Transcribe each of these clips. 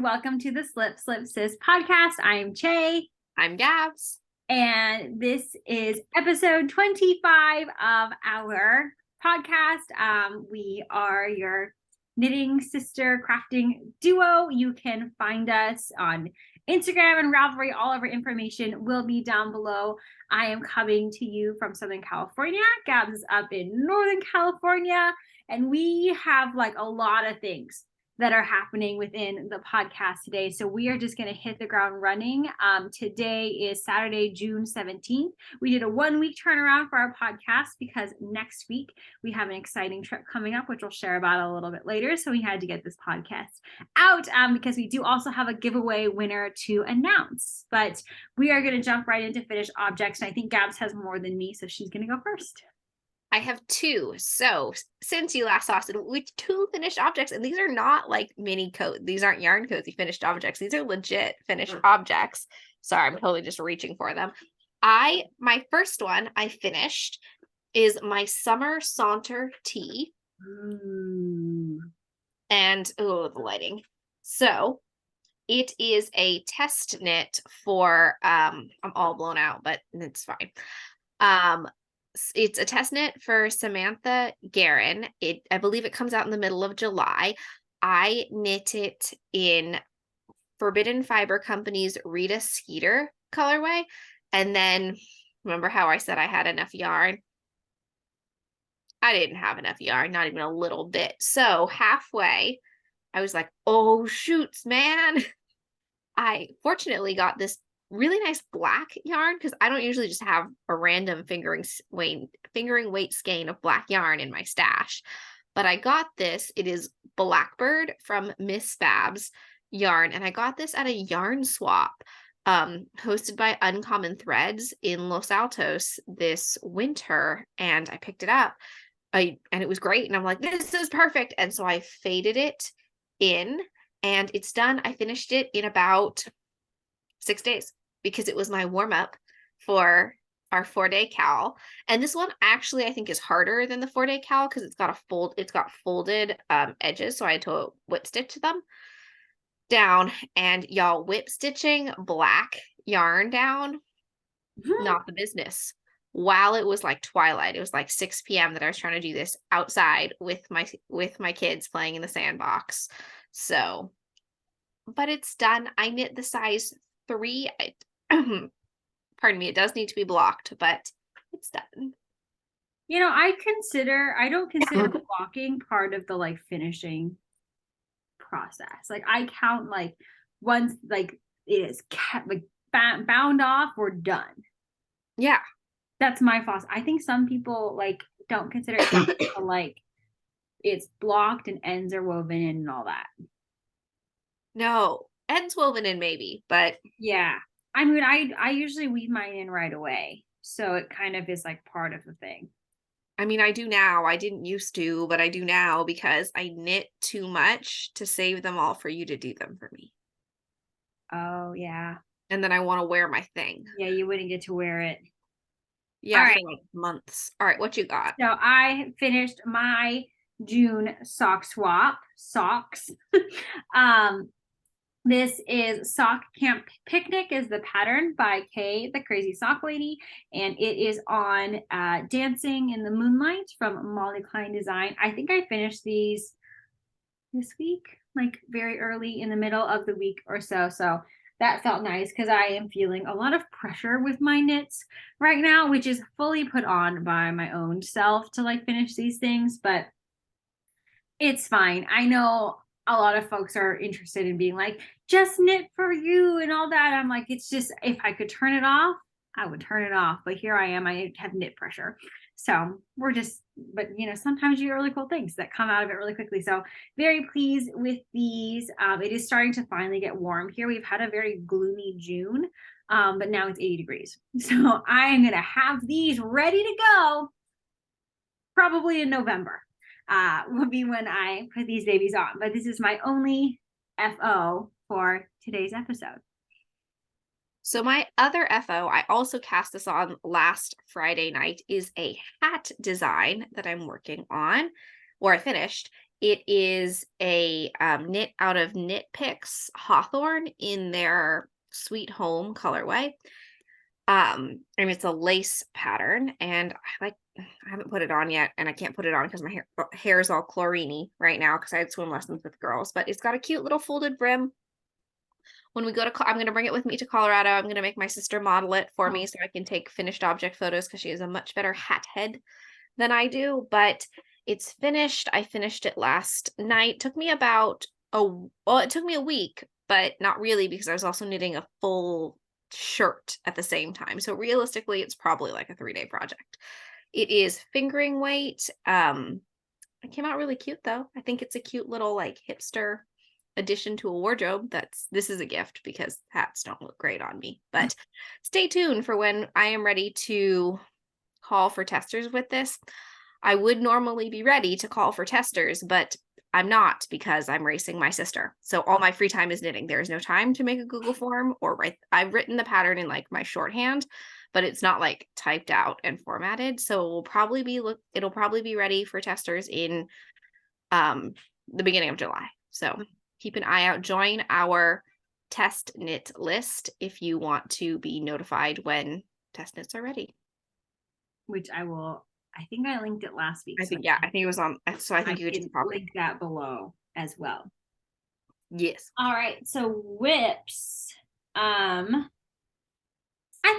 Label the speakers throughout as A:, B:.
A: and welcome to the Slip Slip Sis podcast. I'm Che.
B: I'm Gabz.
A: And this is episode 25 of our podcast. We are your knitting sister crafting duo. You can find us on Instagram and Ravelry. All of our information will be down below. I am coming to you from Southern California. Gabz is up in Northern California. And we have like a lot of things that are happening within the podcast today. So we are just going to hit the ground running. Today is Saturday, June 17th. We did a 1 week turnaround for our podcast because next week we have an exciting trip coming up, which we'll share about a little bit later. So we had to get this podcast out because we do also have a giveaway winner to announce. But we are going to jump right into finished objects. And I think Gabz has more than me, so she's going to go first.
B: I have two. So since you last saw us, we two finished objects, and these are not like mini coat. These aren't yarn cozy finished objects. These are legit finished objects. Sorry, I'm totally just reaching for them. My first one I finished is my summer saunter tee. And the lighting. So it is a test knit for I'm all blown out, but it's fine. It's a test knit for Samantha Guerin. I believe it comes out in the middle of July. I knit it in Forbidden Fiber Company's Rita Skeeter colorway. And then remember how I said I had enough yarn? I didn't have enough yarn, not even a little bit. So halfway, I was like, oh, shoots, man. I fortunately got this really nice black yarn because I don't usually just have a random fingering weight skein of black yarn in my stash. But I got this. It is Blackbird from Miss Fab's yarn. And I got this at a yarn swap hosted by Uncommon Threads in Los Altos this winter. And I picked it up and it was great. And I'm like, this is perfect. And so I faded it in and it's done. I finished it in about 6 days because it was my warm-up for our 4-day cowl. And this one actually I think is harder than the 4-day cowl because it's got folded edges. So I had to whip stitch them down, and y'all, whip stitching black yarn down, not the business. While it was like twilight, it was like 6 p.m. that I was trying to do this outside with my kids playing in the sandbox. So, but it's done. I knit the size 3. Pardon me, it does need to be blocked, but it's done.
A: You know, I don't consider blocking part of the like finishing process. Like I count like once like it is like bound off, we're done.
B: Yeah.
A: That's my thoughts. I think some people like don't consider it like it's blocked and ends are woven in and all that.
B: No, ends woven in maybe, but
A: yeah. I mean, I usually weave mine in right away. So it kind of is like part of the thing.
B: I mean, I do now. I didn't used to, but I do now because I knit too much to save them all for you to do them for me.
A: Oh, yeah.
B: And then I want to wear my thing.
A: Yeah, you wouldn't get to wear it.
B: Yeah, for like months. All right, what you got?
A: So I finished my June sock swap. Socks. This is Sock Camp Picnic is the pattern by Kay, the Crazy Sock Lady. And it is on Dancing in the Moonlight from Molly Klein Design. I think I finished these this week, like very early in the middle of the week or so. So that felt nice because I am feeling a lot of pressure with my knits right now, which is fully put on by my own self to like finish these things, but it's fine. I know a lot of folks are interested in being like, just knit for you and all that. I'm like, it's just, if I could turn it off, I would turn it off. But here I am, I have knit pressure. So but you know, sometimes you get really cool things that come out of it really quickly. So very pleased with these. It is starting to finally get warm here. We've had a very gloomy June, but now it's 80 degrees. So I'm going to have these ready to go probably in November. Will be when I put these babies on. But this is my only FO for today's episode.
B: So my other FO, I also cast this on last Friday night, is a hat design that I'm working on, or I finished. It is a knit out of Knit Picks Hawthorne in their Sweet Home colorway. And it's a lace pattern, and I haven't put it on yet, and I can't put it on because my hair is all chlorini right now because I had swim lessons with girls. But it's got a cute little folded brim. When we go to, I'm gonna bring it with me to Colorado. I'm gonna make my sister model it for me so I can take finished object photos because she has a much better hat head than I do. But it's finished. I finished it last night. Took me about it took me a week, but not really because I was also knitting a full shirt at the same time. So realistically, it's probably like a 3-day project. It is fingering weight. It came out really cute though. I think it's a cute little like hipster addition to a wardrobe. This is a gift because hats don't look great on me. But stay tuned for when I am ready to call for testers with this. I would normally be ready to call for testers, but I'm not because I'm racing my sister. So all my free time is knitting. There is no time to make a Google form or write. I've written the pattern in like my shorthand, but it's not like typed out and formatted. So it'll probably be ready for testers in the beginning of July. So keep an eye out. Join our test knit list if you want to be notified when test knits are ready.
A: Which I will. I think I linked it last week.
B: I think it was on. So I think you could just
A: link that below as well.
B: Yes.
A: All right. So whips. I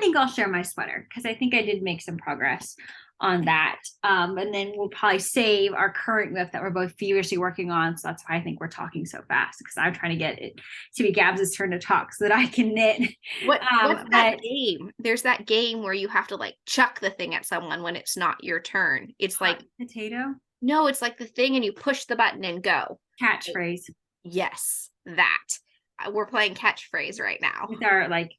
A: think I'll share my sweater because I think I did make some progress on that. And then we'll probably save our current whip that we're both feverishly working on. So that's why I think we're talking so fast because I'm trying to get it to be Gabz's turn to talk so that I can knit.
B: What's that game? There's that game where you have to like chuck the thing at someone when it's not your turn. It's like
A: potato.
B: No, it's like the thing and you push the button and go.
A: Catchphrase.
B: Yes, that. We're playing catchphrase right now.
A: With our like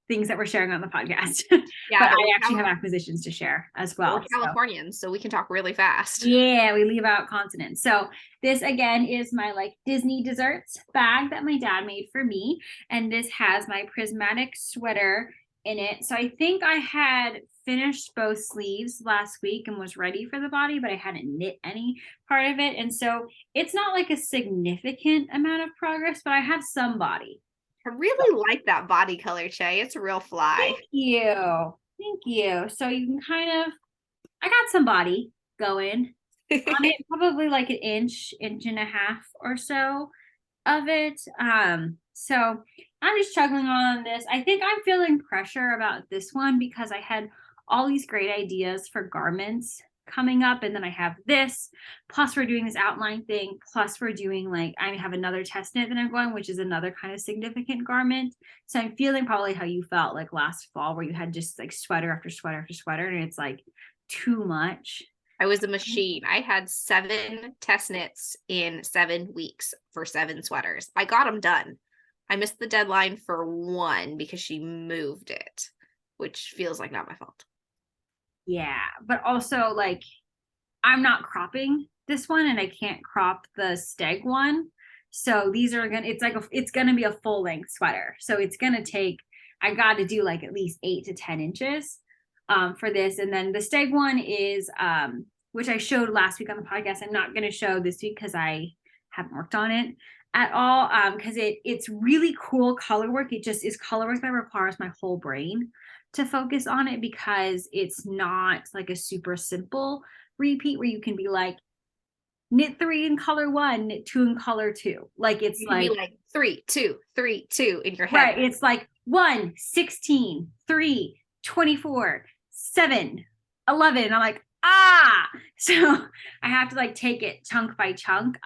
A: things that we're sharing on the podcast.
B: Yeah,
A: but I actually have acquisitions to share as well.
B: We're Californians, so we can talk really fast.
A: Yeah, we leave out consonants. So this again is my like Disney desserts bag that my dad made for me. And this has my prismatic sweater in it. So I think I had finished both sleeves last week and was ready for the body, but I hadn't knit any part of it. And so it's not like a significant amount of progress, but I have some body.
B: I really like that body color, Che. It's a real fly.
A: Thank you. Thank you. So you can kind of, I got some body going on it, probably like an inch and a half or so of it. So I'm just struggling on this. I think I'm feeling pressure about this one because I had all these great ideas for garments coming up, and then I have this, plus we're doing this outline thing, plus we're doing like I have another test knit that I'm going, which is another kind of significant garment. So I'm feeling probably how you felt like last fall, where you had just like sweater after sweater after sweater, and it's like too much.
B: I was a machine. I had 7 test knits in 7 weeks for 7 sweaters. I got them done. I missed the deadline for 1 because she moved it, which feels like not my fault.
A: Yeah, but also like I'm not cropping this one and I can't crop the steg one. So these are gonna, it's gonna be a full length sweater. So it's gonna take, I got to do like at least 8 to 10 inches for this. And then the steg one is, which I showed last week on the podcast. I'm not gonna show this week because I haven't worked on it at all. Because it's really cool color work. It just is color work that requires my whole brain to focus on it because it's not like a super simple repeat where you can be like knit 3 in color 1, knit 2 in color 2. Like it's
B: you
A: like,
B: be like 3, 2, 3, 2 in your head.
A: Right. It's like 1, 16, 3, 24, 7, 11. And I'm like, so I have to like take it chunk by chunk.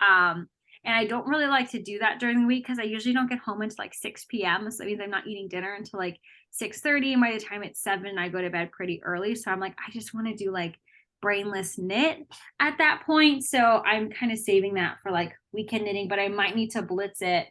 A: And I don't really like to do that during the week because I usually don't get home until like 6 p.m. So that means I'm not eating dinner until like 6:30. And by the time it's 7, I go to bed pretty early. So I'm like, I just want to do like brainless knit at that point. So I'm kind of saving that for like weekend knitting, but I might need to blitz it,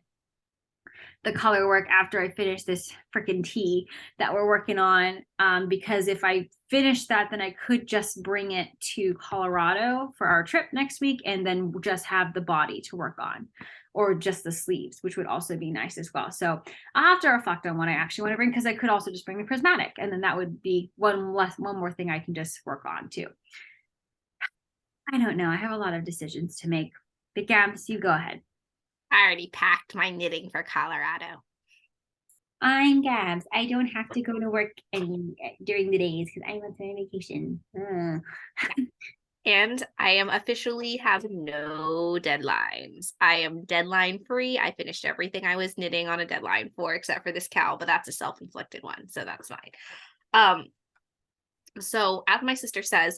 A: the color work, after I finish this freaking tee that we're working on. Because if I finish that, then I could just bring it to Colorado for our trip next week and then just have the body to work on, or just the sleeves, which would also be nice as well. So I'll have to reflect on what I actually want to bring, because I could also just bring the prismatic, and then that would be one more thing I can just work on too. I don't know. I have a lot of decisions to make But Gabs, you go ahead.
B: I already packed my knitting for Colorado.
A: I'm Gabs. I don't have to go to work any during the days because I'm on summer vacation.
B: And I am officially have no deadlines. I am deadline free. I finished everything I was knitting on a deadline for, except for this cowl, but that's a self-inflicted one, so that's fine. So as my sister says,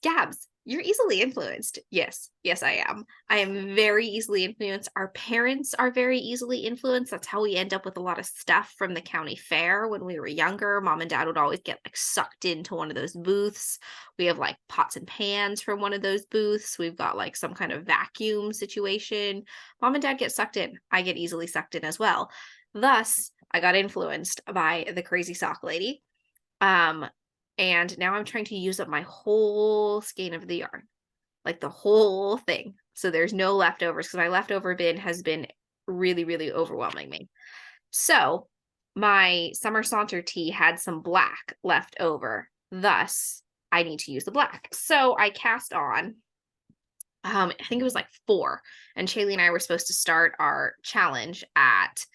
B: Gabs, you're easily influenced. Yes, I am. I am very easily influenced. Our parents are very easily influenced. That's how we end up with a lot of stuff from the county fair when we were younger. Mom and dad would always get like sucked into one of those booths. We have like pots and pans from one of those booths. We've got like some kind of vacuum situation. Mom and dad get sucked in. I get easily sucked in as well. Thus, I got influenced by the crazy sock lady. And now I'm trying to use up my whole skein of the yarn, like the whole thing. So there's no leftovers because my leftover bin has been really, really overwhelming me. So my summer saunter tee had some black left over. Thus, I need to use the black. So I cast on, I think it was like 4. And Shaylee and I were supposed to start our challenge at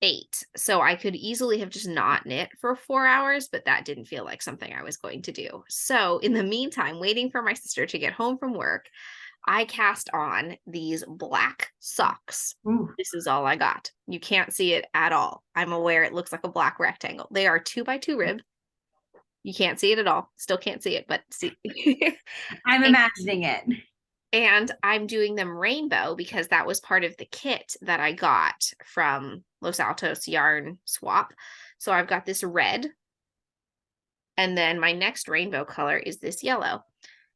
B: 8. So I could easily have just not knit for 4 hours, but that didn't feel like something I was going to do. So in the meantime, waiting for my sister to get home from work, I cast on these black socks.
A: Ooh.
B: This is all I got. You can't see it at all. I'm aware it looks like a black rectangle. They are 2x2 rib. You can't see it at all. Still can't see it, but see.
A: I'm imagining it.
B: And I'm doing them rainbow because that was part of the kit that I got from Los Altos Yarn Swap. So I've got this red. And then my next rainbow color is this yellow.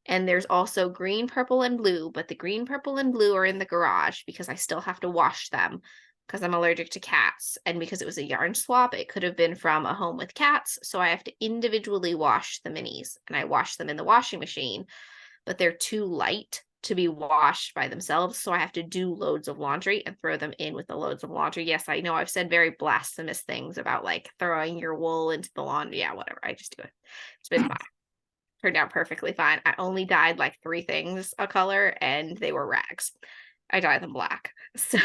B: And there's also green, purple, and blue. But the green, purple, and blue are in the garage because I still have to wash them because I'm allergic to cats. And because it was a yarn swap, it could have been from a home with cats. So I have to individually wash the minis. And I wash them in the washing machine. But they're too light to be washed by themselves. So I have to do loads of laundry and throw them in with the loads of laundry. Yes, I know I've said very blasphemous things about like throwing your wool into the laundry. Yeah, whatever. I just do it. It's been fine. Turned out perfectly fine. I only dyed like 3 things a color and they were rags. I dyed them black. So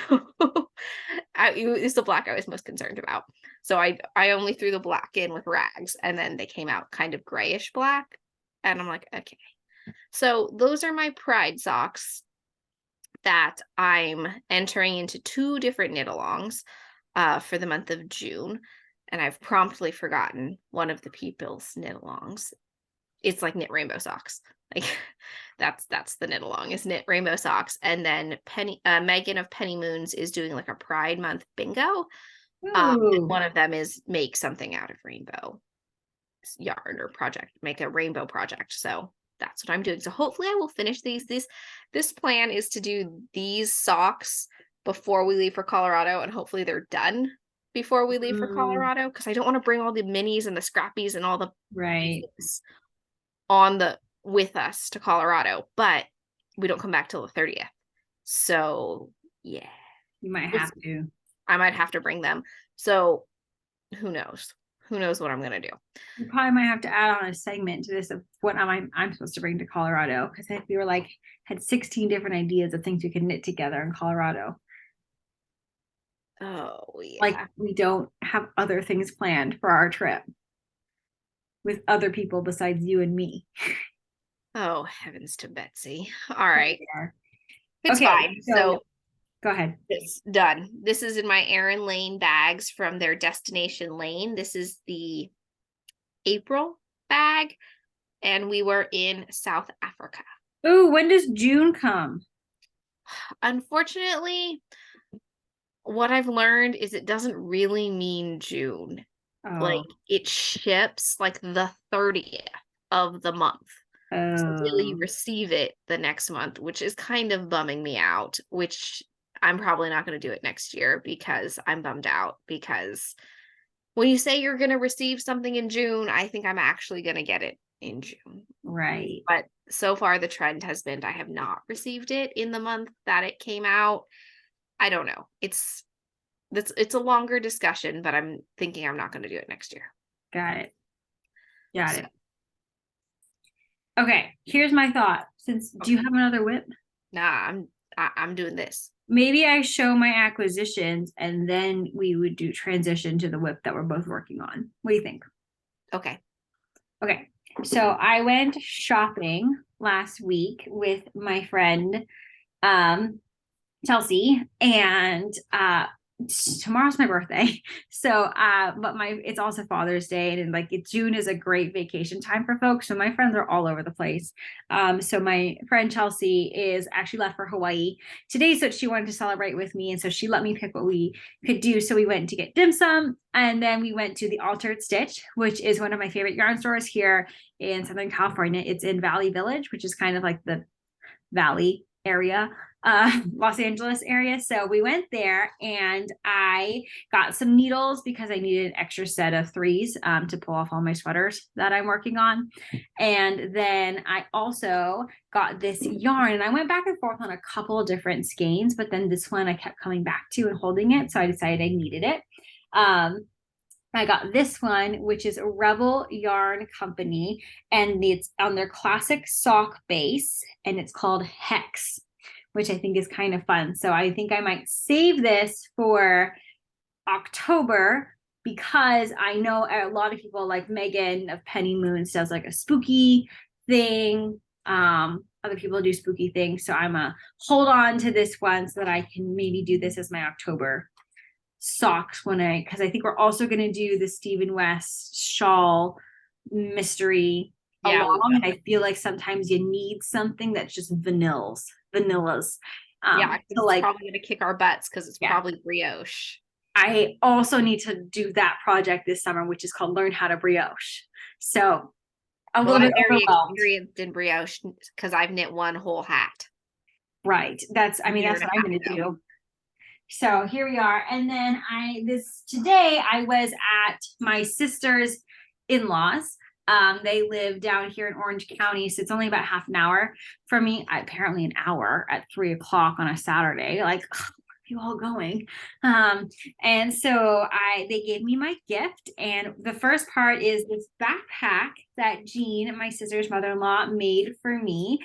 B: it's the black I was most concerned about. So I only threw the black in with rags and then they came out kind of grayish black. And I'm like, okay. So those are my pride socks that I'm entering into 2 different knit-alongs for the month of June. And I've promptly forgotten one of the people's knit-alongs. It's like knit rainbow socks. Like that's the knit-along is knit rainbow socks. And then Megan of Penny Moons is doing like a Pride Month bingo. One of them is make something out of rainbow yarn or project, make a rainbow project. So that's what I'm doing. So hopefully I will finish these. This plan is to do these socks before we leave for Colorado, and hopefully they're done before we leave for Colorado because I don't want to bring all the minis and the scrappies and all the pieces with us to Colorado, but we don't come back till the 30th. So yeah,
A: you might have to.
B: I might have to bring them. So who knows? Who knows what I'm gonna do?
A: You probably might have to add on a segment to this of what I'm supposed to bring to Colorado because we were like had 16 different ideas of things we could knit together in Colorado.
B: Oh yeah.
A: Like we don't have other things planned for our trip with other people besides you and me.
B: Oh heavens to Betsy! All right, it's
A: okay,
B: fine. So
A: go ahead.
B: It's done. This is in my Erin Lane bags from their Destination Lane. This is the April bag, and we were in South Africa.
A: Oh, when does June come?
B: Unfortunately, what I've learned is it doesn't really mean June.
A: Oh.
B: Like it ships like the 30th of the month. So really you receive it the next month, which is kind of bumming me out, which I'm probably not going to do it next year because I'm bummed out because when you say you're going to receive something in June, I think I'm actually going to get it in June.
A: Right.
B: But so far the trend has been I have not received it in the month that it came out. I don't know. It's a longer discussion, but I'm thinking I'm not going to do it next year.
A: Got it. Got it. Okay, here's my thought. Do you have another whip?
B: Nah, I'm doing this.
A: Maybe I show my acquisitions and then we would do transition to the whip that we're both working on. What do you think?
B: Okay.
A: Okay. So I went shopping last week with my friend Chelsea, and tomorrow's my birthday. So but it's also Father's Day, and like June is a great vacation time for folks. So my friends are all over the place. So my friend Chelsea is actually left for Hawaii today, so she wanted to celebrate with me, and so she let me pick what we could do. So we went to get dim sum, and then we went to the Altered Stitch, which is one of my favorite yarn stores here in Southern California. It's in Valley Village, which is kind of like the Valley area, Los Angeles area. So we went there and I got some needles because I needed an extra set of threes to pull off all my sweaters that I'm working on. And then I also got this yarn, and I went back and forth on a couple of different skeins, but then this one I kept coming back to and holding it. So I decided I needed it. I got this one, which is a Rebel Yarn Company, and it's on their classic sock base, and it's called Hex, which I think is kind of fun. So I think I might save this for October, because I know a lot of people, like Megan of Penny Moons does like a spooky thing. Other people do spooky things. So I'm gonna hold on to this one so that I can maybe do this as my October socks because I think we're also going to do the Stephen West shawl mystery along, and I feel like sometimes you need something that's just vanillas.
B: Yeah,
A: so like,
B: probably going to kick our butts because it's probably brioche.
A: I also need to do that project this summer, which is called Learn How to Brioche. So a little bit overwhelmed.
B: Experienced in brioche because I've knit one whole hat.
A: Right. That's what I'm going to do. So here we are. And then today I was at my sister's in-laws. They live down here in Orange County, so it's only about half an hour from me. Apparently an hour at 3:00 on a Saturday. Like, where are you all going? And so they gave me my gift. And the first part is this backpack that Jean, my sister's mother-in-law, made for me.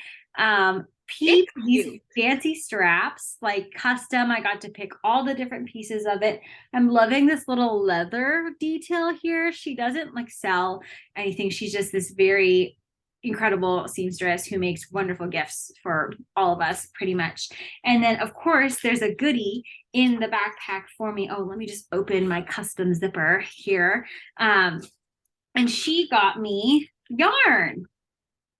A: These fancy straps, like custom. I got to pick all the different pieces of it. I'm loving this little leather detail here. She doesn't like sell anything. She's just this very incredible seamstress who makes wonderful gifts for all of us, pretty much. And then of course there's a goodie in the backpack for me. Oh, let me just open my custom zipper here. And she got me yarn.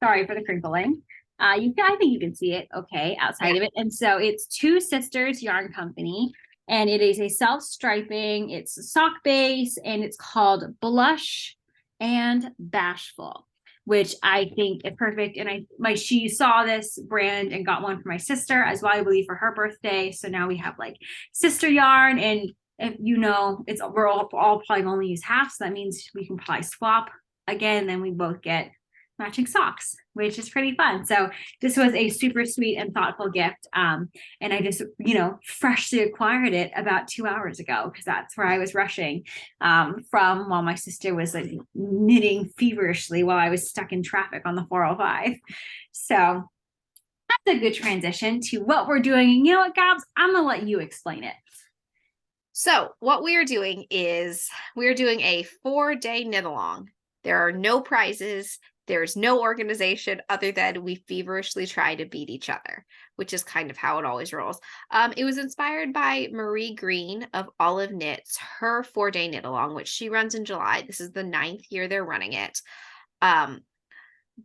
A: Sorry for the crinkling. I think you can see it okay outside of it. And so it's Two Sisters Yarn Company, and it is a self-striping, it's a sock base, and it's called Blush and Bashful, which I think is perfect. And she saw this brand and got one for my sister as well, I believe, for her birthday. So now we have like sister yarn, and if we're all probably only use half, so that means we can probably swap again, then we both get matching socks, which is pretty fun. So this was a super sweet and thoughtful gift. And I just, freshly acquired it about 2 hours ago, because that's where I was rushing from while my sister was like knitting feverishly while I was stuck in traffic on the 405. So that's a good transition to what we're doing. And you know what, Gabz? I'm going to let you explain it.
B: So what we are doing is we're doing a 4-day knit along. There are no prizes. There's no organization other than we feverishly try to beat each other, which is kind of how it always rolls. It was inspired by Marie Green of Olive Knits, her 4-day knit along, which she runs in July. This is the 9th year they're running it.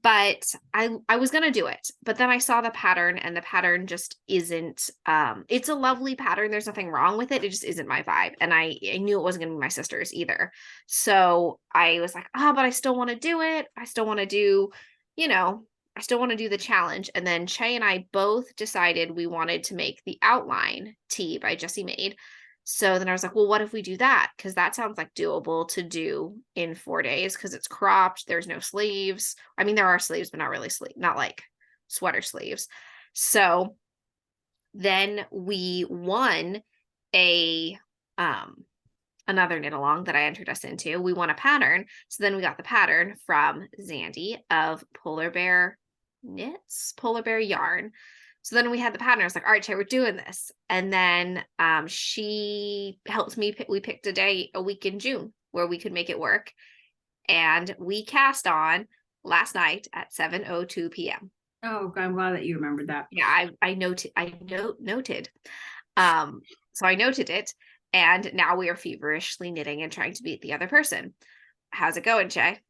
B: But I was going to do it, but then I saw the pattern, and the pattern just isn't, it's a lovely pattern. There's nothing wrong with it. It just isn't my vibe. And I knew it wasn't going to be my sister's either. So I was like, but I still want to do it. I still want to do, I still want to do the challenge. And then Che and I both decided we wanted to make the outline tee by Jessie Maid. So then I was like, well, what if we do that? Because that sounds like doable to do in 4 days, because it's cropped. There's no sleeves. I mean, there are sleeves, but not really not like sweater sleeves. So then we won another knit along that I entered us into. We won a pattern. So then we got the pattern from Zandy of Polar Bear Yarn. So then we had the pattern. I was like, all right, Shay, we're doing this. And then she helped me. We picked a day, a week in June where we could make it work. And we cast on last night at 7:02 p.m.
A: Oh, God, I'm glad that you remembered that.
B: Yeah, I noted. Noted. So I noted it, and now we are feverishly knitting and trying to beat the other person. How's it going, Shay?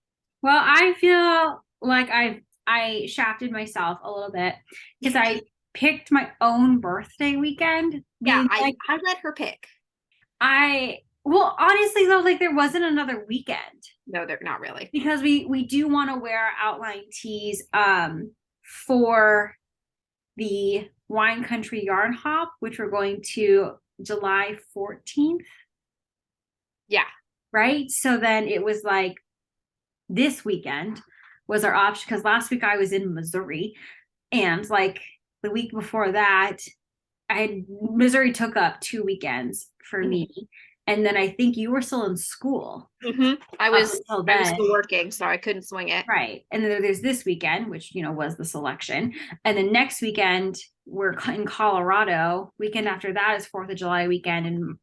A: Well, I feel like I shafted myself a little bit because I picked my own birthday weekend.
B: Yeah,
A: Being like
B: I let her pick.
A: well, honestly though, like there wasn't another weekend
B: No, they're not really.
A: because we do want to wear our outline tees for the Wine Country Yarn Hop, which we're going to July 14th.
B: Yeah.
A: Right. So then it was like this weekend was our option because last week I was in Missouri, and like the week before that, Missouri took up 2 weekends for me. And then I think you were still in school.
B: I was still working, so I couldn't swing it.
A: Right. And then there's this weekend, which, was the selection. And then next weekend, we're in Colorado. Weekend after that is 4th of July weekend. And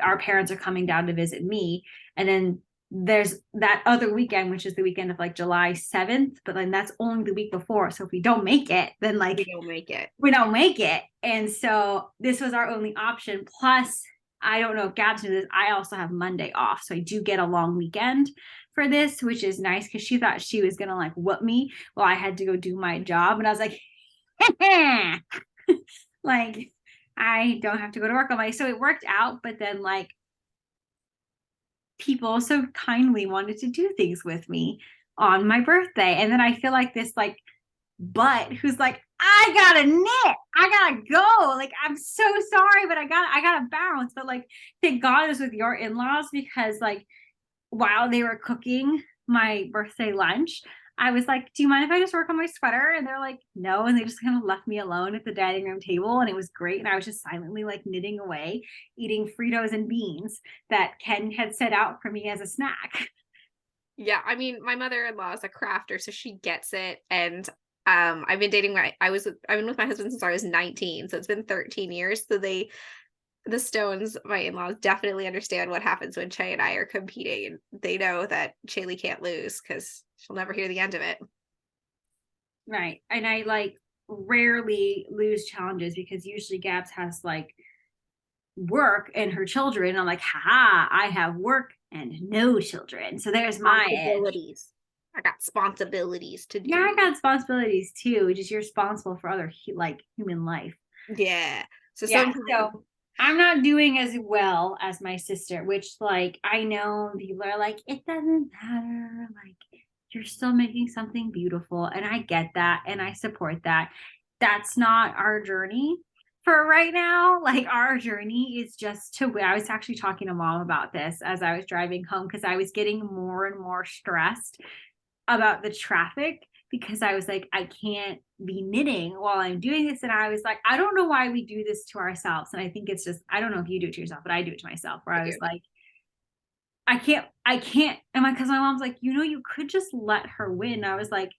A: our parents are coming down to visit me. And then there's that other weekend, which is the weekend of like July 7th. But then that's only the week before. So if we don't make it, then like
B: we don't make it.
A: We don't make it. And so this was our only option. Plus, I don't know if Gabz knew this, I also have Monday off. So I do get a long weekend for this, which is nice because she thought she was going to like whoop me while I had to go do my job. And I was like, like, I don't have to go to work on my, so it worked out. But then like people so kindly wanted to do things with me on my birthday. And then I feel like this like butt who's like, I gotta knit, I gotta go, like I'm so sorry, but I gotta bounce. But like thank God it was with your in-laws, because like while they were cooking my birthday lunch, I was like, do you mind if I just work on my sweater? And they're like, no. And they just kind of left me alone at the dining room table, and it was great. And I was just silently like knitting away, eating Fritos and beans that Ken had set out for me as a snack.
B: Yeah, I mean, my mother-in-law is a crafter, so she gets it. And I've been with my husband since I was 19, so it's been 13 years. So the Stones, my in-laws, definitely understand what happens when Che and I are competing, and they know that Shaylee can't lose because she'll never hear the end of it.
A: Right. And I like rarely lose challenges because usually Gabz has like work and her children. I'm like, ha, I have work and no children. So there's my edge.
B: I got responsibilities to do.
A: Yeah, I got responsibilities too. Just you're responsible for other like human life.
B: Yeah. So
A: I'm not doing as well as my sister, which like I know people are like, it doesn't matter. Like you're still making something beautiful. And I get that. And I support that. That's not our journey for right now. Like our journey is just to, I was actually talking to mom about this as I was driving home, because I was getting more and more stressed about the traffic, because I was like, I can't be knitting while I'm doing this. And I was like, I don't know why we do this to ourselves. And I think it's just, I don't know if you do it to yourself, but I do it to myself, where I was like, I can't. And because my mom's like, you could just let her win. I was like,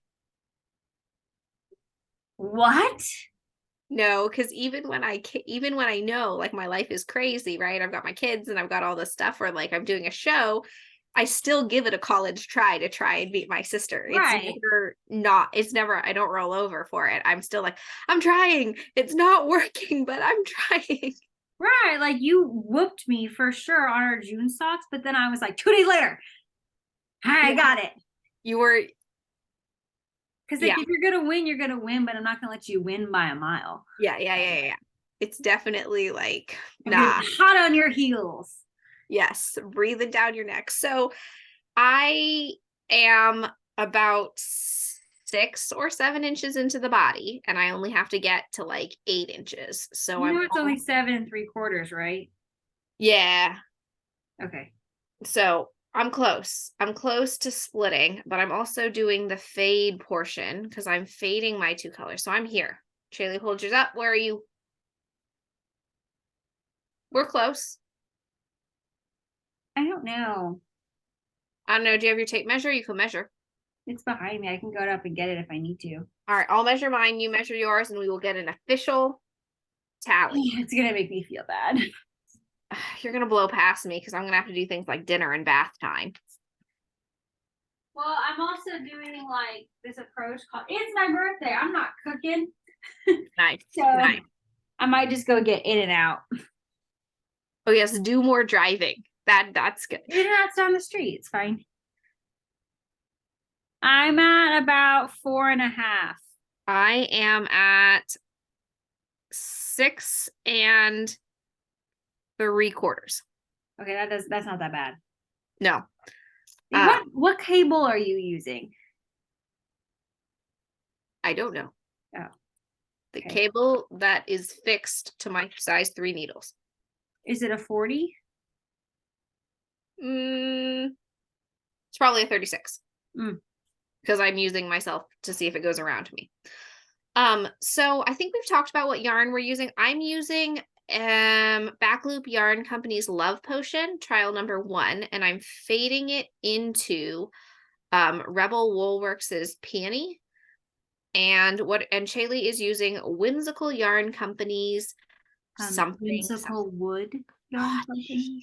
A: what?
B: No, because even when I know like my life is crazy, right? I've got my kids and I've got all this stuff, or like I'm doing a show, I still give it a college try to try and beat my sister.
A: Right.
B: It's never, I don't roll over for it. I'm still like, I'm trying. It's not working, but I'm trying.
A: Right. Like you whooped me for sure on our June socks, but then I was like, 2 days later, I got it.
B: You were.
A: Because like, if you're going to win, but I'm not going to let you win by a mile.
B: Yeah. It's definitely like,
A: hot on your heels.
B: Yes, breathing down your neck. So I am about 6 or 7 inches into the body, and I only have to get to like 8 inches. So
A: it's only 7 3/4, right?
B: Yeah.
A: Okay.
B: So I'm close. I'm close to splitting, but I'm also doing the fade portion because I'm fading my 2 colors. So I'm here. Shaylee, hold yours up. Where are you? We're close.
A: I don't know.
B: I don't know. Do you have your tape measure? You can measure.
A: It's behind me. I can go up and get it if I need to.
B: All right, I'll measure mine, you measure yours, and we will get an official tally.
A: It's gonna make me feel bad.
B: You're gonna blow past me because I'm gonna have to do things like dinner and bath time.
A: Well, I'm also doing like this approach called it's my birthday. I'm not cooking.
B: Nice.
A: So
B: Nice.
A: I might just go get In and Out.
B: Oh yes, do more driving. That's good.
A: In and Out's down the street. It's fine. I'm at about 4.5.
B: I am at 6 3/4.
A: Okay, that's not that bad.
B: No.
A: What cable are you using?
B: I don't know.
A: Oh.
B: The
A: Okay.
B: cable that is fixed to my size 3 needles.
A: Is it a 40?
B: It's probably a 36. Because I'm using myself to see if it goes around me. So I think we've talked about what yarn we're using. I'm using Backloop Yarn Company's Love Potion, trial number 1, and I'm fading it into Rebel Woolworks' Peony. And Shaylee is using Whimsical Yarn Company's
A: Whimsical Wood Yarn Company.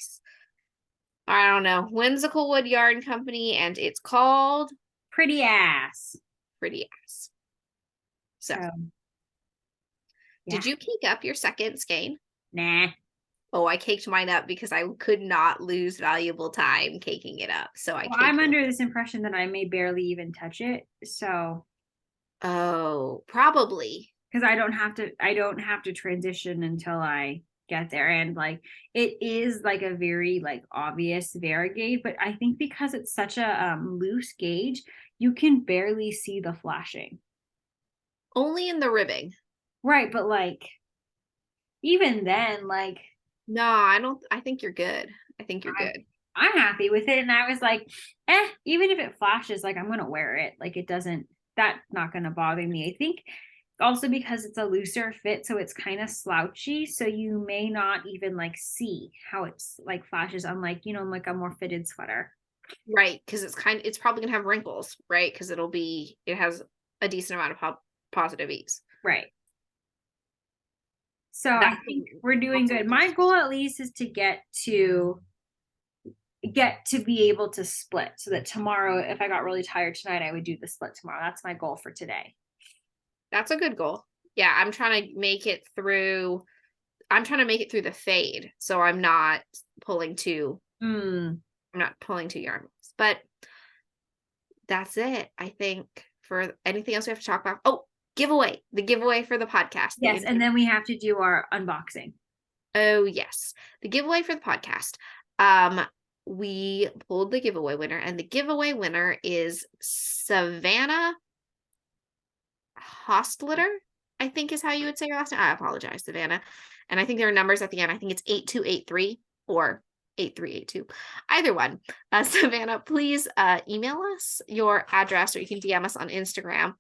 B: I don't know. Whimsical Wood Yarn Company, and it's called
A: Pretty Ass.
B: Pretty Ass. So
A: yeah.
B: Did you cake up your second skein?
A: Nah.
B: Oh, I caked mine up because I could not lose valuable time caking it up. So
A: I'm under this impression that I may barely even touch it. So
B: oh, probably.
A: Because I don't have to transition until I get there. And like it is like a very like obvious variegate, but I think because it's such a loose gauge, you can barely see the flashing.
B: Only in the ribbing.
A: Right, but like even then, like
B: no, I think you're good. I think you're good.
A: I'm happy with it. And I was like, even if it flashes, like I'm gonna wear it. Like that's not gonna bother me. I think also because it's a looser fit, so it's kind of slouchy, so you may not even like see how it's like flashes, unlike like a more fitted sweater.
B: Right, because it's probably gonna have wrinkles, right? Because it has a decent amount of positive ease.
A: Right. So I think we're doing good. My goal at least is to get to be able to split, so that tomorrow, if I got really tired tonight, I would do the split tomorrow. That's my goal for today.
B: That's a good goal. Yeah, I'm trying to make it through the fade, so I'm not pulling two yarn moves. But that's it, I think. For anything else we have to talk about. Oh, the giveaway for the podcast.
A: Yes, and then we have to do our unboxing.
B: Oh yes, the giveaway for the podcast. We pulled the giveaway winner, and the giveaway winner is Savannah Hostlitter, I think is how you would say your last name. I apologize, Savannah. And I think there are numbers at the end. I think it's 8283 or 8382. Either one. Savannah, please email us your address, or you can DM us on Instagram,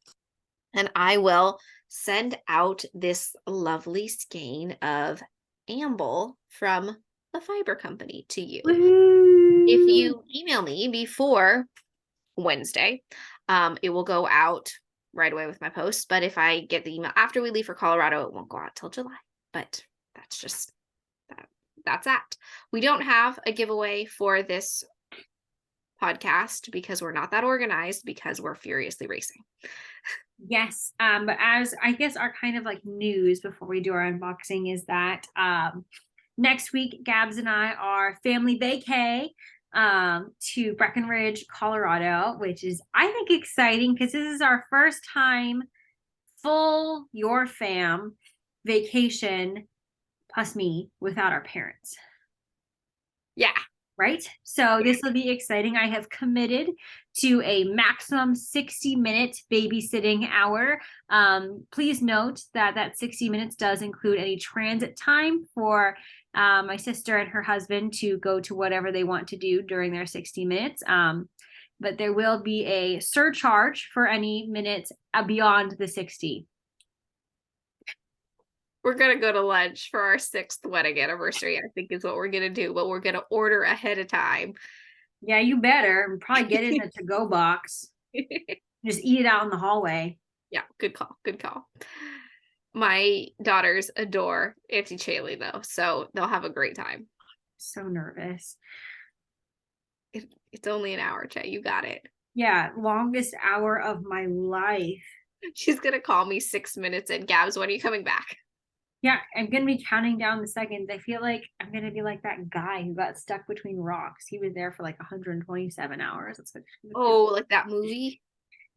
B: and I will send out this lovely skein of amble from the fiber company to you.
A: Woo!
B: If you email me before Wednesday, it will go out right away with my post. But if I get the email after we leave for Colorado, it won't go out till July. But that's just that's that. We don't have a giveaway for this podcast because we're not that organized, because we're furiously racing.
A: Yes. But as I guess our kind of like news before we do our unboxing is that next week Gabz and I are family vacay to Breckenridge, Colorado, which is I think exciting because this is our first time full your fam vacation plus me without our parents.
B: Yeah.
A: Right? So this will be exciting. I have committed to a maximum 60-minute babysitting hour. Please note that 60 minutes does include any transit time for my sister and her husband to go to whatever they want to do during their 60 minutes. But there will be a surcharge for any minutes beyond the 60.
B: We're going to go to lunch for our 6th wedding anniversary, I think is what we're going to do, but we're going to order ahead of time.
A: Yeah, you better. Probably get in a to-go box. Just eat it out in the hallway.
B: Yeah, good call. Good call. My daughters adore Auntie Chaley though, so they'll have a great time.
A: So nervous.
B: It's only an hour, Che. You got it.
A: Yeah, longest hour of my life.
B: She's gonna call me 6 minutes in. Gabz, when are you coming back?
A: Yeah, I'm gonna be counting down the seconds. I feel like I'm gonna be like that guy who got stuck between rocks. He was there for like 127 hours. That's what.
B: Oh, like that movie?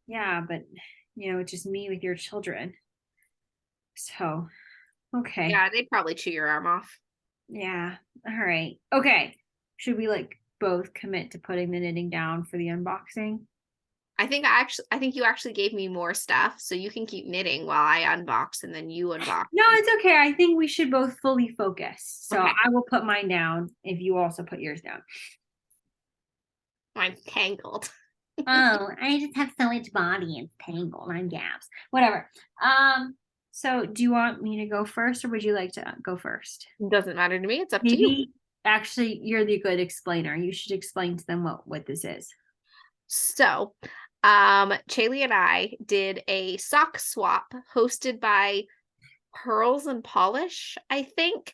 A: Yeah, but it's just me with your children. So, okay.
B: Yeah, they'd probably chew your arm off.
A: Yeah. All right. Okay. Should we like both commit to putting the knitting down for the unboxing?
B: I think you actually gave me more stuff, so you can keep knitting while I unbox and then you unbox.
A: No, it's okay. I think we should both fully focus. So
B: Okay.
A: I will put mine down if you also put yours down.
B: Mine's tangled.
A: Oh, I just have so much body and tangled. I'm Gabz. Whatever. So do you want me to go first or would you like to go first?
B: It doesn't matter to me. It's up to you.
A: Maybe actually you're the good explainer. You should explain to them what this is.
B: So, Chaley and I did a sock swap hosted by Pearls and Polish, I think.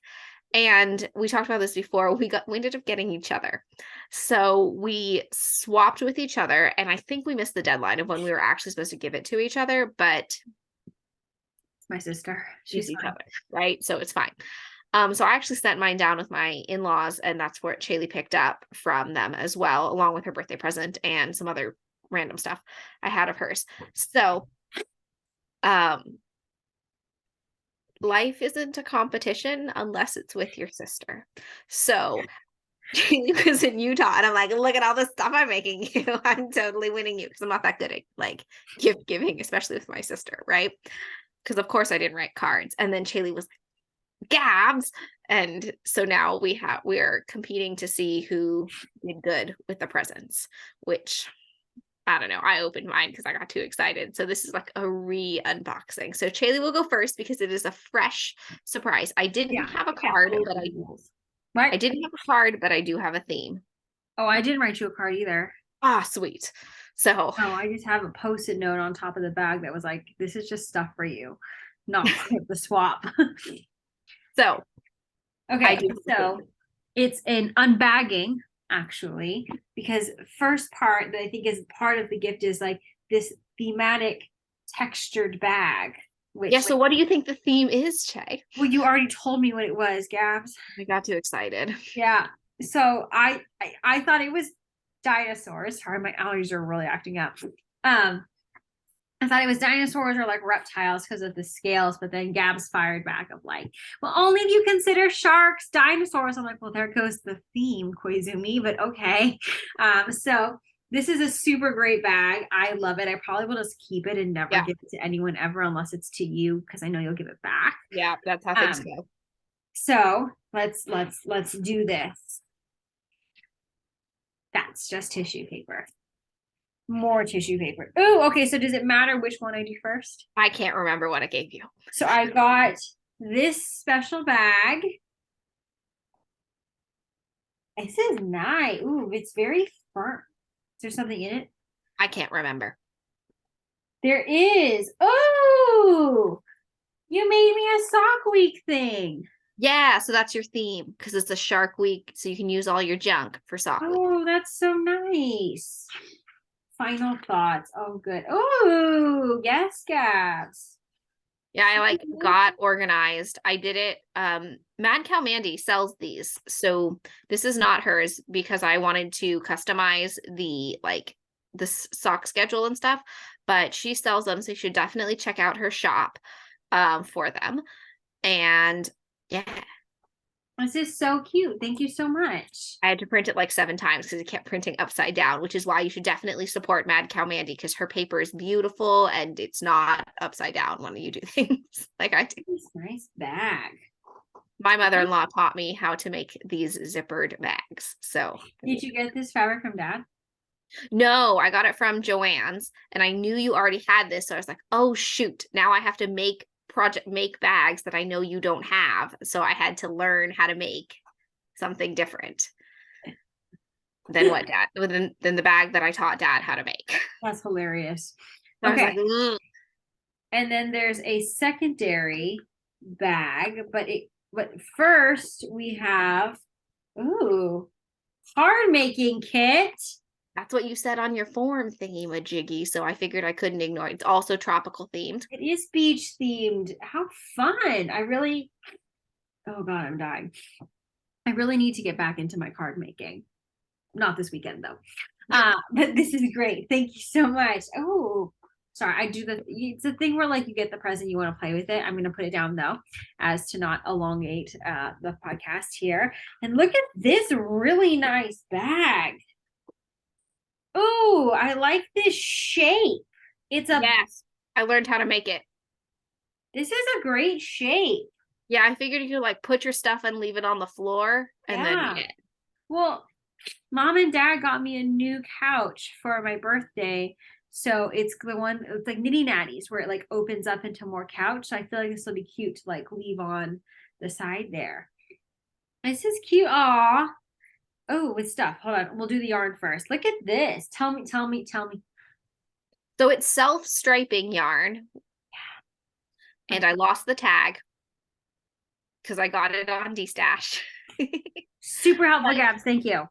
B: And we talked about this before. We ended up getting each other. So we swapped with each other, and I think we missed the deadline of when we were actually supposed to give it to each other, but
A: it's my sister.
B: She's each other, right? So it's fine. So I actually sent mine down with my in-laws, and that's where Chaley picked up from them as well, along with her birthday present and some other random stuff I had of hers. So life isn't a competition unless it's with your sister. So Chaley was in Utah, and I'm like, look at all the stuff I'm making you. I'm totally winning you because I'm not that good at like gift giving, especially with my sister, right? Because of course I didn't write cards. And then Chaley was Gabz, and so now we're competing to see who did good with the presents, which I don't know. I opened mine because I got too excited. So this is like a re-unboxing. So Chaley will go first because it is a fresh surprise. I didn't have a card, but I didn't have a card, but I do have a theme.
A: Oh, I didn't write you a card either.
B: Ah, sweet. So
A: I just have a post-it note on top of the bag that was like, this is just stuff for you, not for the swap.
B: So
A: okay, so it's an unbagging actually, because first part that I think is part of the gift is like this thematic textured bag.
B: Which, yeah, so what do you think the theme is, Che?
A: Well, you already told me what it was, Gabz.
B: I got too excited.
A: Yeah, so I thought it was dinosaurs. Sorry, my allergies are really acting up. I thought it was dinosaurs or like reptiles because of the scales, but then Gabz fired back of like, well, only if you consider sharks dinosaurs. I'm like, well, there goes the theme, Koizumi, but okay. So this is a super great bag. I love it. I probably will just keep it and never give it to anyone ever unless it's to you because I know you'll give it back.
B: Yeah, that's how things go.
A: So let's do this. That's just tissue paper. More tissue paper. Oh, okay. So does it matter which one I do first?
B: I can't remember what I gave you.
A: So I got this special bag. This is nice. Ooh, it's very firm. Is there something in it?
B: I can't remember.
A: There is. Oh, you made me a sock week thing.
B: Yeah, so that's your theme because it's a shark week, so you can use all your junk for sock week.
A: Oh, that's so nice. Final thoughts. Oh, good. Oh, yes, Gabz.
B: Yeah, I like got organized. I did it. Mad Cow Mandy sells these. So this is not hers because I wanted to customize the sock schedule and stuff, but she sells them. So you should definitely check out her shop for them. And yeah.
A: This is so cute. Thank you so much.
B: I had to print it like 7 times because it kept printing upside down, which is why you should definitely support Mad Cow Mandy because her paper is beautiful and it's not upside down when you do things like I do.
A: This nice bag.
B: My mother-in-law taught me how to make these zippered bags. So
A: did you get this fabric from Dad?
B: No, I got it from Joann's and I knew you already had this. So I was like, oh shoot, now I have to make bags that I know you don't have. So I had to learn how to make something different. than what dad than the bag that I taught dad how to make.
A: That's hilarious.
B: I was
A: Okay.
B: like, ugh.
A: And then there's a secondary bag, but first we have card making kit.
B: That's what you said on your form thingy majiggy, so I figured I couldn't ignore it. It's also tropical themed.
A: It is beach themed. How fun. Oh God, I'm dying. I really need to get back into my card making. Not this weekend though. But this is great. Thank you so much. Oh, sorry. It's a thing where like you get the present, you want to play with it. I'm going to put it down though, as to not elongate the podcast here. And look at this really nice bag. Oh, I like this shape.
B: Yes, I learned how to make it.
A: This is a great shape.
B: Yeah, I figured you could like put your stuff and leave it on the floor and then eat it.
A: Well, Mom and Dad got me a new couch for my birthday. So it's like Nitty Natties where it like opens up into more couch. So I feel like this will be cute to like leave on the side there. This is cute. Aw. Oh, with stuff. Hold on. We'll do the yarn first. Look at this. Tell me.
B: So it's self-striping yarn. Yeah. And I lost the tag because I got it on D-Stash.
A: Super helpful, Gabz. Thank you.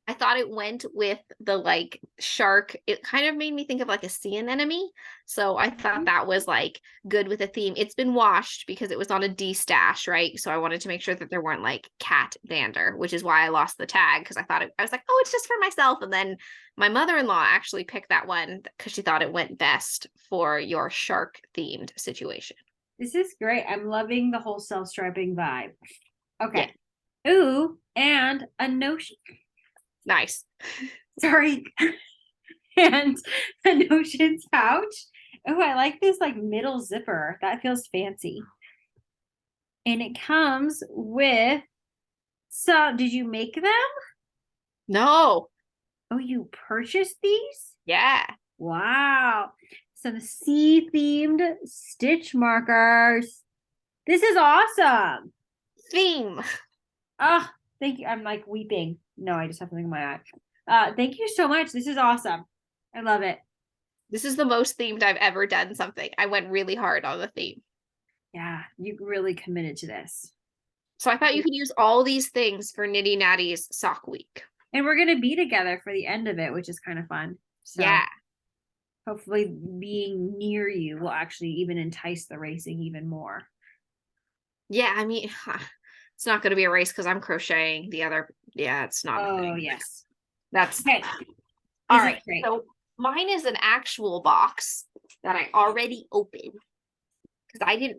B: I thought it went with the like shark. It kind of made me think of like a sea anemone. So I thought that was like good with a theme. It's been washed because it was on a D-Stash, right? So I wanted to make sure that there weren't like cat dander, which is why I lost the tag because I was like, oh, it's just for myself. And then my mother-in-law actually picked that one because she thought it went best for your shark themed situation.
A: This is great. I'm loving the whole self-striping vibe. Okay. Yeah. Ooh, and a notion.
B: Nice.
A: Sorry. And a Notions pouch. Oh, I like this like middle zipper. That feels fancy. And it comes with did you make them?
B: No.
A: Oh, you purchased these?
B: Yeah.
A: Wow. Some sea themed stitch markers. This is awesome.
B: Theme.
A: Oh, thank you. I'm like weeping. No, I just have something in my eye. Thank you so much. This is awesome. I love it.
B: This is the most themed I've ever done something. I went really hard on the theme.
A: Yeah, you really committed to this.
B: So I thought you could use all these things for Nitty Natty's sock week.
A: And we're going to be together for the end of it, which is kind of fun. So
B: yeah.
A: Hopefully being near you will actually even entice the racing even more.
B: Yeah, I mean, it's not going to be a race because I'm crocheting the other. Yeah, it's not.
A: Oh, yes.
B: That's
A: okay.
B: All right. So mine is an actual box that I already opened because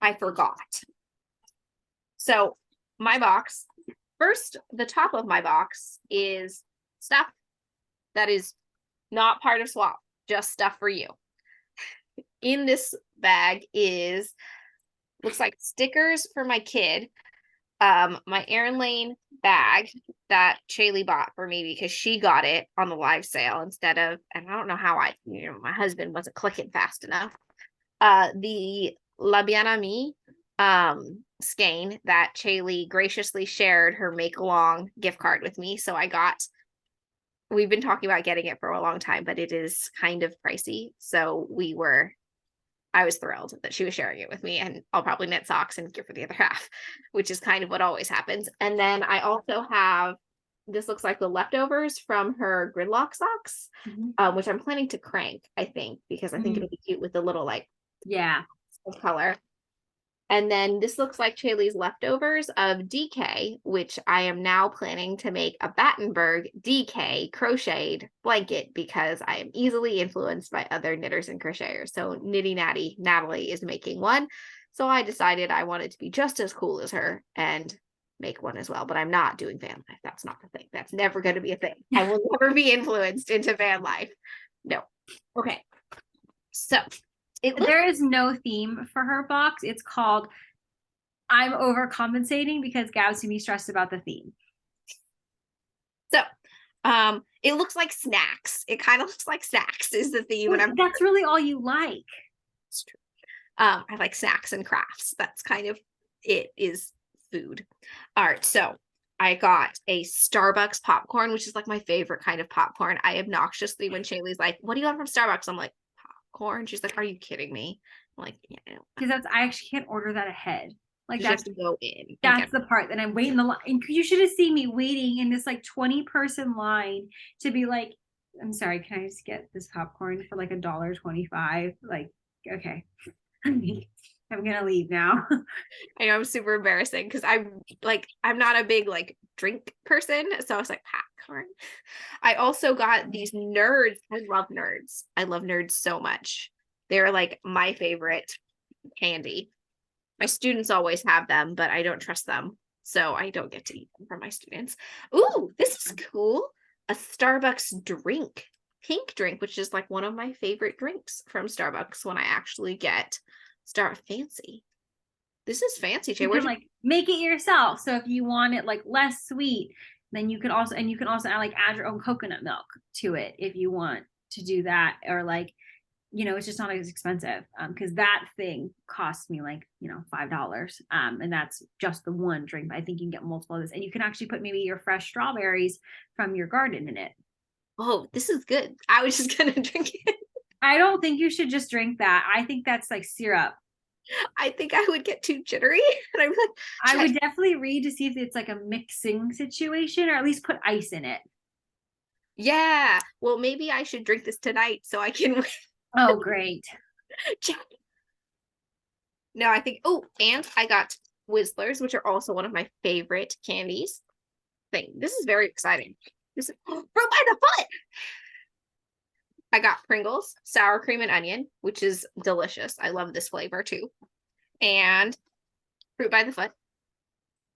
B: I forgot. So my box, first, the top of my box is stuff that is not part of Swap, just stuff for you. In this bag looks like stickers for my kid, my Erin Lane bag that Shaylee bought for me because she got it on the live sale instead of, and I don't know how my husband wasn't clicking fast enough. The La Bien Amie skein that Shaylee graciously shared her make along gift card with me. So we've been talking about getting it for a long time, but it is kind of pricey. So I was thrilled that she was sharing it with me, and I'll probably knit socks and give her the other half, which is kind of what always happens. And then I also have, this looks like the leftovers from her gridlock socks, which I'm planning to crank, I think, because I think it'll be cute with the little color. And then this looks like Shaylee's leftovers of DK, which I am now planning to make a Battenberg DK crocheted blanket because I am easily influenced by other knitters and crocheters. So Nitty Natty Natalie is making one. So I decided I wanted to be just as cool as her and make one as well. But I'm not doing van life. That's not the thing. That's never going to be a thing. I will never be influenced into van life. No. Okay. So
A: there is no theme for her box. It's called I'm overcompensating because Gab's to be stressed about the theme.
B: So it looks like snacks. It kind of looks like snacks is the theme.
A: Well, that's really all you like.
B: It's true. I like snacks and crafts. That's kind of it, is food. All right. So I got a Starbucks popcorn, which is like my favorite kind of popcorn. I obnoxiously, when Shaylee's like, "What do you want from Starbucks?" I'm like, "Popcorn." She's like, "Are you kidding me?" I'm like, "Yeah."
A: Because I actually can't order that ahead. Like
B: You have to go in and
A: that's
B: get.
A: the part that I'm waiting the line. And you should have seen me waiting in this like 20-person line to be like, I'm sorry, can I just get this popcorn for like $1.25? Like, okay. I'm gonna leave now.
B: I know I'm super embarrassing because I'm not a big like drink person, so I was like popcorn. I also got these nerds. I love nerds. I love nerds so much. They're like my favorite candy. My students always have them, but I don't trust them, so I don't get to eat them from my students. Ooh, this is cool. A Starbucks drink, pink drink, which is like one of my favorite drinks from Starbucks when I actually get fancy. This is fancy, Jay.
A: You
B: Where'd
A: can like make it yourself. So if you want it like less sweet, then you can also add your own coconut milk to it if you want to do that, or like, it's just not as expensive, because that thing cost me like, $5, and that's just the one drink. I think you can get multiple of this, and you can actually put maybe your fresh strawberries from your garden in it.
B: Oh, this is good. I was just gonna drink it.
A: I don't think you should just drink that. I think that's like syrup.
B: I think I would get too jittery, and I'd be like,
A: I would definitely read to see if it's like a mixing situation, or at least put ice in it.
B: yeah. Well, maybe I should drink this tonight so I can
A: Oh, great.
B: check. No, I think. Oh, and I got Twizzlers, which are also one of my favorite candies. This is very exciting. This is fruit by the foot. I got Pringles, sour cream and onion, which is delicious. I love this flavor too. And fruit by the foot,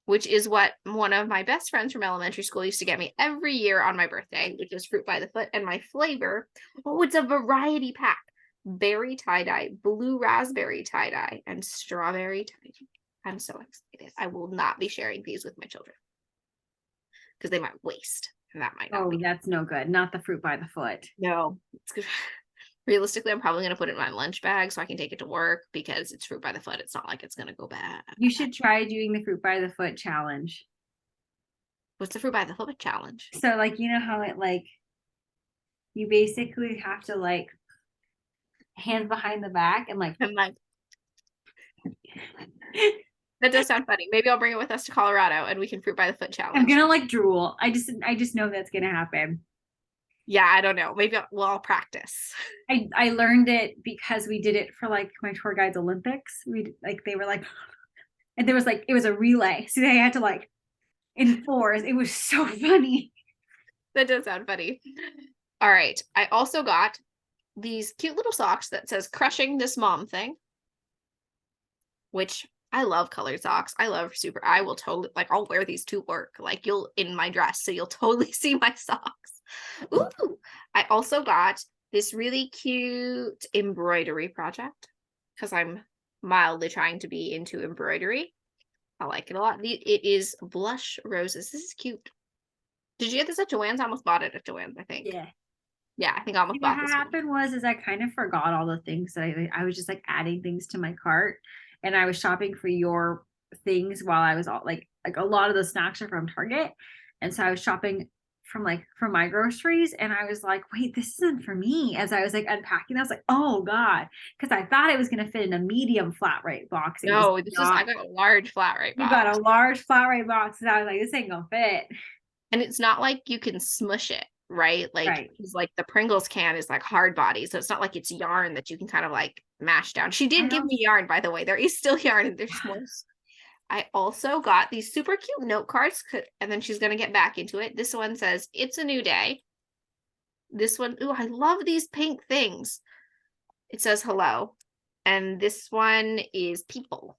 B: which is what one of my best friends from elementary school used to get me every year on my birthday, which is fruit by the foot. And my flavor, it's a variety pack. Berry tie-dye, blue raspberry tie-dye, and strawberry tie-dye. I'm so excited. I will not be sharing these with my children because they might waste, and that might not be.
A: That's no good. Not the fruit by the foot.
B: No, it's good. Realistically, I'm probably going to put it in my lunch bag so I can take it to work because it's fruit by the foot. It's not like it's going to go bad.
A: You should try doing the fruit by the foot challenge.
B: What's the fruit by the foot challenge?
A: So like, you know how it like, you basically have to like hands behind the back and like,
B: I'm like, that does sound funny. Maybe I'll bring it with us to Colorado and we can fruit by the foot challenge.
A: I'm gonna like drool. I just know that's gonna happen.
B: Yeah, I don't know. Maybe I'll practice.
A: I learned it because we did it for like my tour guides Olympics. They were like, and there was like, it was a relay, so they had to like in fours. It was so funny.
B: That does sound funny. All right. I also got these cute little socks that says crushing this mom thing, which I love colored socks. I will totally, like, I'll wear these to work. Like, in my dress, so you'll totally see my socks. Ooh, I also got this really cute embroidery project because I'm mildly trying to be into embroidery. I like it a lot. It is blush roses. This is cute. Did you get this at Joann's? I almost bought it at Joann's, I think.
A: Yeah.
B: Yeah, I think I almost bought this.
A: What happened was I kind of forgot all the things that I was just like adding things to my cart, and I was shopping for your things while I was all like a lot of the snacks are from Target, and so I was shopping from my groceries, and I was like, wait, this isn't for me. As I was like unpacking, I was like, oh god, because I thought it was going to fit in a medium flat rate box.
B: No, I got a large flat rate box.
A: You got a large flat rate box, and I was like, this ain't gonna fit.
B: And it's not like you can smush it, right? Like, because like the Pringles can is like hard body, so it's not like it's yarn that you can kind of like mash down. She did give me yarn, by the way. There is still yarn and there's more. I also got these super cute note cards, and then she's going to get back into it. This one says, "It's a new day." This one, ooh, I love these pink things. It says hello. And this one is people.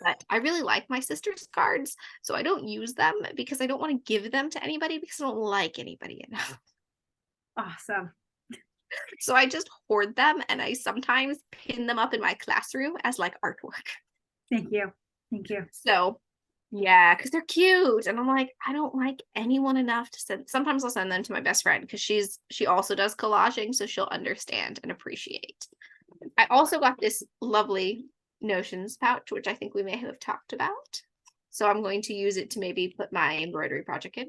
B: But I really like my sister's cards, so I don't use them because I don't want to give them to anybody because I don't like anybody enough.
A: Awesome.
B: So I just hoard them, and I sometimes pin them up in my classroom as like artwork.
A: Thank you.
B: So yeah, because they're cute, and I'm like, I don't like anyone enough to send. Sometimes I'll send them to my best friend because she also does collaging, so she'll understand and appreciate. I also got this lovely Notions pouch, which I think we may have talked about. So I'm going to use it to maybe put my embroidery project in,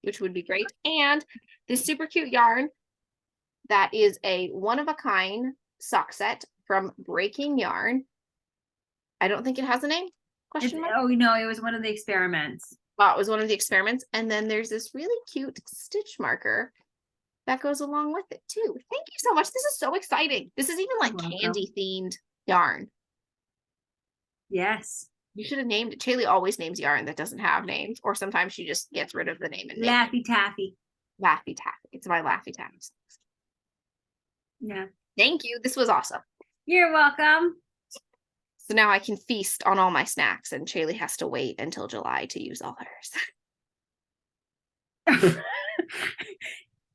B: which would be great. And this super cute yarn that is a one-of-a-kind sock set from Breaking Yarn. I don't think it has a name. Question mark.
A: Oh no, it was one of the experiments.
B: Well, it was one of the experiments. And then there's this really cute stitch marker that goes along with it too. Thank you so much. This is so exciting. This is even like candy themed yarn.
A: Yes.
B: You should have named it. Chaley always names yarn that doesn't have names, or sometimes she just gets rid of the name and
A: Laffy Taffy.
B: Laffy Taffy. It's my Laffy Taffy.
A: Yeah.
B: Thank you. This was awesome.
A: You're welcome.
B: So now I can feast on all my snacks, and Chaley has to wait until July to use all hers.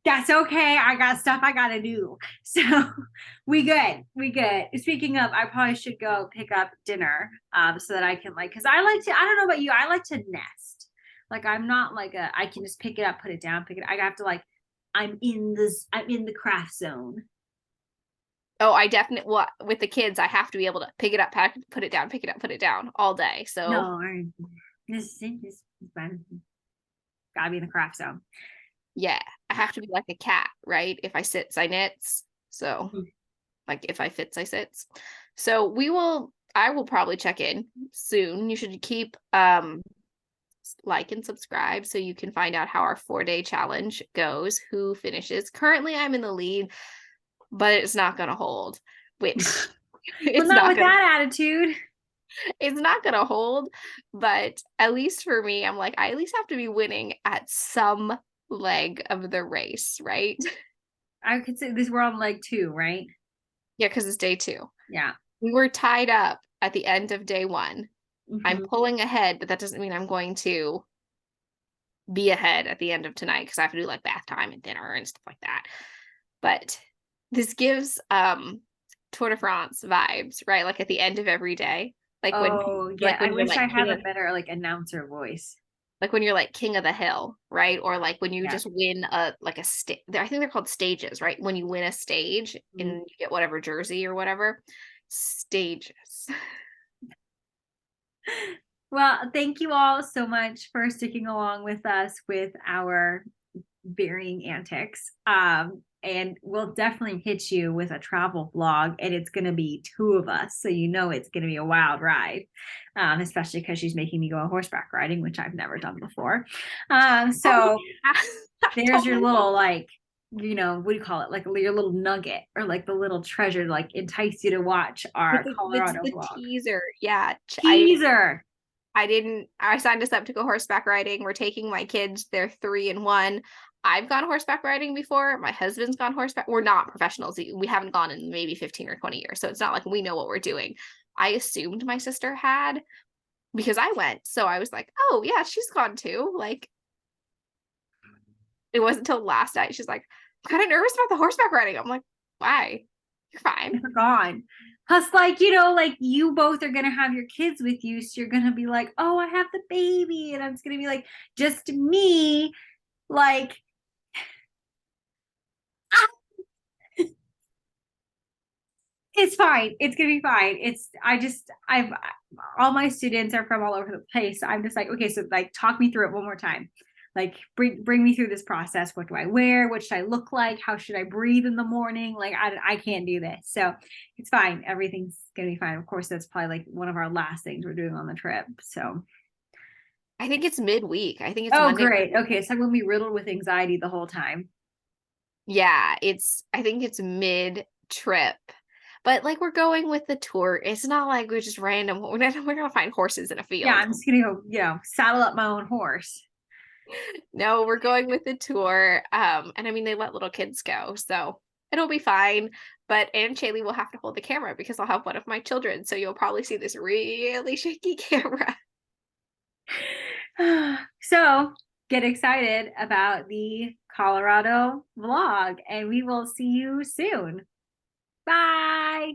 A: That's okay. I got stuff I gotta do. So we good. Speaking of, I probably should go pick up dinner so that I can because I don't know about you, I like to nest. Like I'm not like I can just pick it up, put it down, I have to I'm in the craft zone.
B: Oh, I definitely, with the kids, I have to be able to pick it up, put it down, pick it up, put it down all day. So
A: no, this is fun. Gotta be in the craft zone.
B: Yeah, I have to be like a cat, right? If I sits, I knits. So like if I fits, I sits. So I will probably check in soon. You should keep like and subscribe so you can find out how our 4-day challenge goes, who finishes. Currently I'm in the lead, but it's not gonna hold, which
A: well, not with that attitude.
B: It's not gonna hold, but at least for me, I'm like, I at least have to be winning at some leg of the race, right?
A: I could say we're on leg 2, right?
B: Yeah, because it's day 2.
A: Yeah.
B: We were tied up at the end of day 1. I'm pulling ahead, but that doesn't mean I'm going to be ahead at the end of tonight because I have to do like bath time and dinner and stuff like that. But this gives Tour de France vibes, right? Like at the end of every day. Like
A: I wish I had a better announcer voice.
B: Like when you're like king of the hill, right? Or like when you just win I think they're called stages, right? When you win a stage and you get whatever jersey or whatever. Stages.
A: Well, thank you all so much for sticking along with us with our varying antics. And we'll definitely hit you with a travel vlog, and it's going to be 2 of us. So it's going to be a wild ride, especially because she's making me go horseback riding, which I've never done before. So there's your little what do you call it? Like your little nugget or like the little treasure to entice you to watch our Colorado vlog.
B: Teaser. Yeah.
A: Teaser.
B: I signed us up to go horseback riding. We're taking my kids. They're 3 and 1. I've gone horseback riding before. My husband's gone horseback. We're not professionals. We haven't gone in maybe 15 or 20 years. So it's not like we know what we're doing. I assumed my sister had because I went. So I was like, oh yeah, she's gone too. Like it wasn't until last night. She's like, I'm kind of nervous about the horseback riding. I'm like, why? You're fine.
A: You're gone. Plus, you both are going to have your kids with you. So you're going to be like, oh, I have the baby. And I'm just going to be like, just me. It's fine. It's going to be fine. All my students are from all over the place. So I'm just like, okay, so talk me through it one more time. Bring me through this process. What do I wear? What should I look like? How should I breathe in the morning? I can't do this. So it's fine. Everything's going to be fine. Of course, that's probably one of our last things we're doing on the trip. So
B: I think it's midweek. I think it's
A: Monday. Great. Okay. So I'm going to be riddled with anxiety the whole time.
B: Yeah. I think it's mid trip. But we're going with the tour. It's not like we're just random. We're gonna find horses in a field.
A: Yeah, I'm just gonna go, saddle up my own horse.
B: No, we're going with the tour. And I mean they let little kids go, so it'll be fine. But Aunt Shaylee will have to hold the camera because I'll have one of my children. So you'll probably see this really shaky camera.
A: So get excited about the Colorado vlog, and we will see you soon. Bye.